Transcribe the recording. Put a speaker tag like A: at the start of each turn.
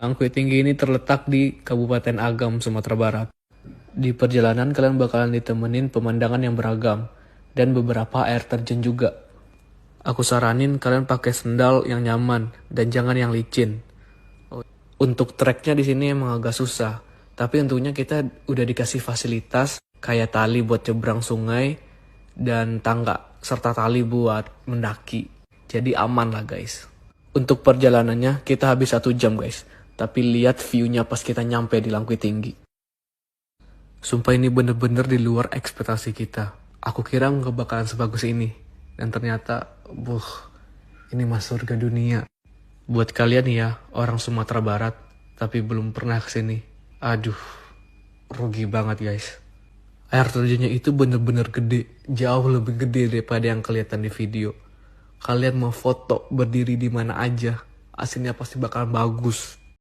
A: Langkui Tinggi ini terletak di Kabupaten Agam, Sumatera Barat. Di perjalanan kalian bakalan ditemenin pemandangan yang beragam dan beberapa air terjun juga. Aku saranin kalian pakai sendal yang nyaman dan jangan yang licin. Untuk treknya di sini emang agak susah, tapi untungnya kita udah dikasih fasilitas kayak tali buat nyebrang sungai dan tangga serta tali buat mendaki. Jadi aman lah guys. Untuk perjalanannya kita habis 1 jam guys, tapi lihat view-nya pas kita nyampe di Langkui Tinggi. Sumpah ini bener-bener di luar ekspektasi kita. Aku kira nggak bakalan sebagus ini. Dan ternyata, ini mah surga dunia. Buat kalian ya, orang Sumatera Barat, tapi belum pernah kesini. Aduh, rugi banget guys. Air terjunnya itu bener-bener gede, jauh lebih gede daripada yang kelihatan di video. Kalian mau foto berdiri di mana aja, hasilnya pasti bakalan bagus.